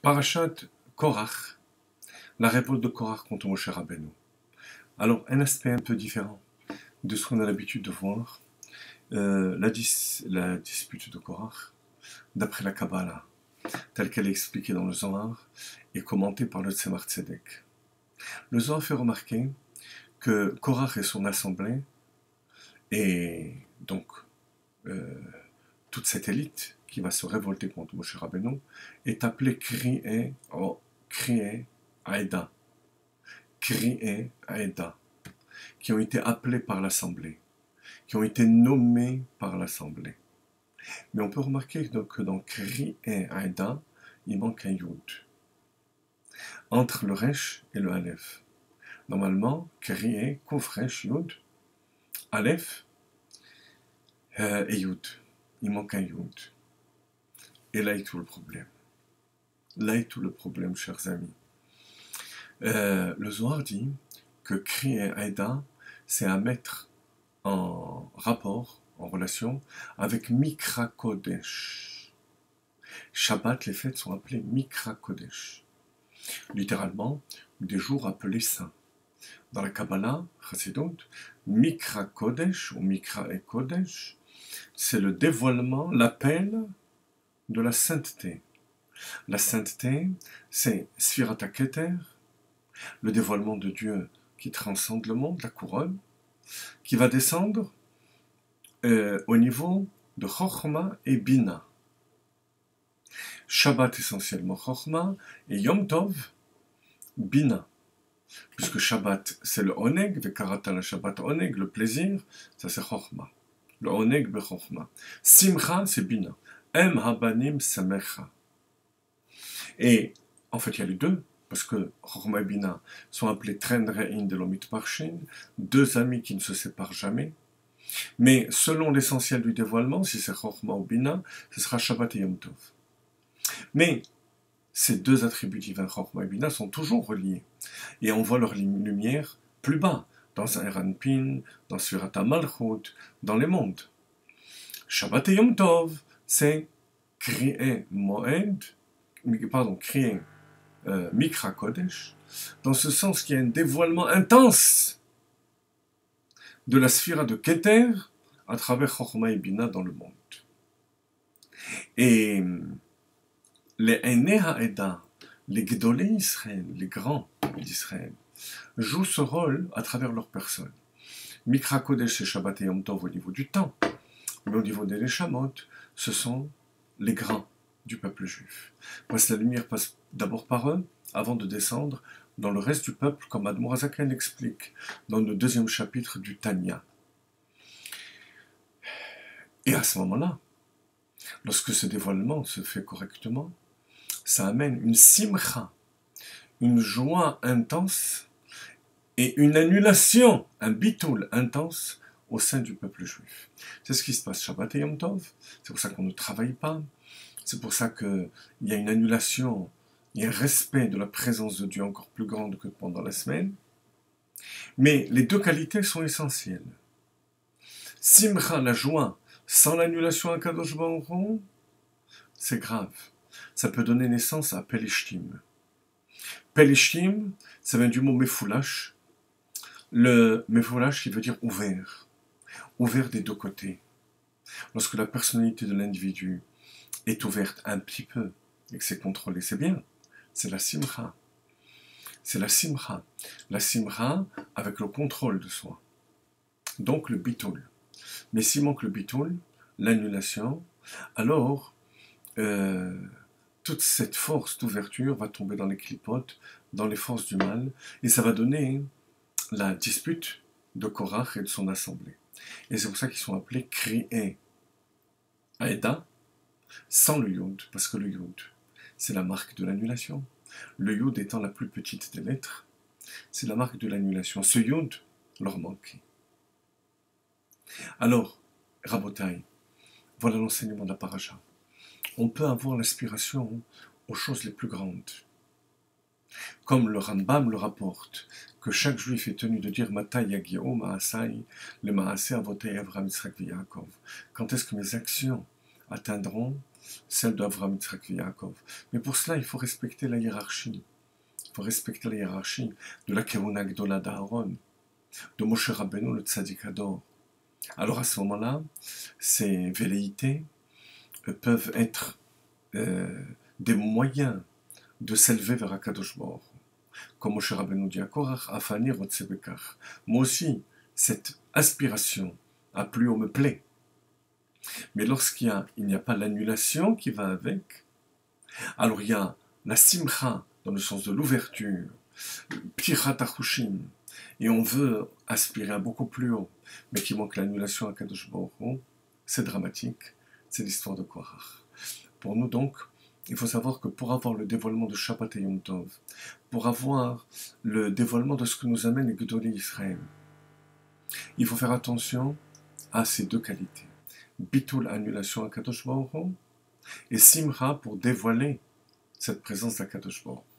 Parashat Korach, la révolte de Korach contre Moshe Rabbeinu. Alors, un aspect un peu différent de ce qu'on a l'habitude de voir, la dispute de Korach, d'après la Kabbalah, telle qu'elle est expliquée dans le Zohar et commentée par le Tzemar Tzedek. Le Zohar fait remarquer que Korach et son assemblée, et donc toute cette élite qui va se révolter contre Moshe Rabbeinu, est appelée Kri'e Aeda. Kri'e Aeda, qui ont été appelés par l'Assemblée, qui ont été nommés par l'Assemblée. Mais on peut remarquer que dans Kri'e Aeda, il manque un Yud. Entre le Resh et le Aleph. Normalement, Kri'e, Kouf, Resh, Yud, Aleph et Yud. Il manque un Yud. Et là est tout le problème. Là est tout le problème, chers amis. Le Zohar dit que Kri'e Aeda, c'est à mettre en rapport, en relation, avec Mikra Kodesh. Shabbat, les fêtes sont appelées Mikra Kodesh. Littéralement, des jours appelés saints. Dans la Kabbalah, Chassidut, Mikra Kodesh, ou Mikra et Kodesh, c'est le dévoilement, l'appel de la sainteté. La sainteté, c'est Sfirat HaKeter, le dévoilement de Dieu qui transcende le monde, la couronne, qui va descendre au niveau de Chochma et Bina. Shabbat essentiellement Chochma et Yom Tov, Bina. Puisque Shabbat c'est le Oneg, Vekarata la Shabbat Oneg, le plaisir, ça c'est Chochma. Le Oneg be Chochma. Simcha c'est Bina. Em Habanim Samecha. Et en fait il y a les deux, parce que Chochma et Bina sont appelés Tren Re'in de l'Omit Parshin, deux amis qui ne se séparent jamais. Mais selon l'essentiel du dévoilement, si c'est Chochma ou Bina, ce sera Shabbat et Yom Tov. Mais ces deux attributs divins, Chochma et Bina, sont toujours reliés. Et on voit leur lumière plus bas, dans un Eranpin, dans Sfirat HaMalchut, dans les mondes. Shabbat et Yom Tov, c'est Kri'e Moed, Kri'e Mikra Kodesh, dans ce sens qu'il y a un dévoilement intense de la sphira de Keter à travers Chochma et Bina dans le monde. Et les Einei Ha'eda, les Gdolei Israël, les grands d'Israël, jouent ce rôle à travers leur personne. Mikra Kodesh et Shabbat et Yom Tov au niveau du temps, mais au niveau des Neshamot, ce sont les grands du peuple juif. Parce que la lumière passe d'abord par eux, avant de descendre dans le reste du peuple, comme Admor HaZaken l'explique dans le 2e chapitre du Tanya. Et à ce moment-là, lorsque ce dévoilement se fait correctement, ça amène une simcha, une joie intense et une annulation, un bitoul intense au sein du peuple juif. C'est ce qui se passe Shabbat et Yom Tov, c'est pour ça qu'on ne travaille pas, c'est pour ça qu'il y a une annulation, il y a un respect de la présence de Dieu encore plus grande que pendant la semaine. Mais les deux qualités sont essentielles. Simcha, la joie, sans l'annulation à Kadosh Baruch Hu, c'est grave. Ça peut donner naissance à Pelishtim. Pelishtim, ça vient du mot Mefoulash. Le Mefoulash qui veut dire ouvert. Ouvert des deux côtés. Lorsque la personnalité de l'individu est ouverte un petit peu et que c'est contrôlé, c'est bien. C'est la simcha. C'est la simcha. La simcha avec le contrôle de soi. Donc le bitoul. Mais s'il manque le bitoul, l'annulation, alors toute cette force d'ouverture va tomber dans les clipotes, dans les forces du mal, et ça va donner la dispute de Korach et de son assemblée. Et c'est pour ça qu'ils sont appelés Kri'e Aeda, sans le Yud, parce que le Yud, c'est la marque de l'annulation. Le Yud étant la plus petite des lettres, c'est la marque de l'annulation. Ce Yud leur manquait. Alors, Rabotai, voilà l'enseignement de la paracha. On peut avoir l'aspiration aux choses les plus grandes. Comme le Rambam le rapporte, que chaque juif est tenu de dire Mata Yagio Maasai, le Maasé Avotei Avram Yitzhak Yaakov. Quand est-ce que mes actions atteindront celle d'Avraham, Yitzhak et Yaakov. Mais pour cela, il faut respecter la hiérarchie. Il faut respecter la hiérarchie de la Kevuna Gdola d'Aaron, de Moshe Rabbeinu, le Tzadik Hador. Alors à ce moment-là, ces velléités peuvent être des moyens de s'élever vers Akadosh Baruch Hu. Comme Moshe Rabbeinu dit à Korach, Afani Rotze Bekach. Moi aussi, cette aspiration à plus haut me plaît. Mais lorsqu'il n'y a pas l'annulation qui va avec, alors il y a la simcha, dans le sens de l'ouverture, Ptirat Achushim, et on veut aspirer à beaucoup plus haut, mais qui manque l'annulation à Kadosh Baruch Hu, c'est dramatique, c'est l'histoire de Korach. Pour nous donc, il faut savoir que pour avoir le dévoilement de Shabbat et Yom Tov, pour avoir le dévoilement de ce que nous amène les Gdolei Israël, il faut faire attention à ces deux qualités. Bitul, annulation à Kadosh Baruch Hu, et Simcha pour dévoiler cette présence d'Akadosh Baruch Hu.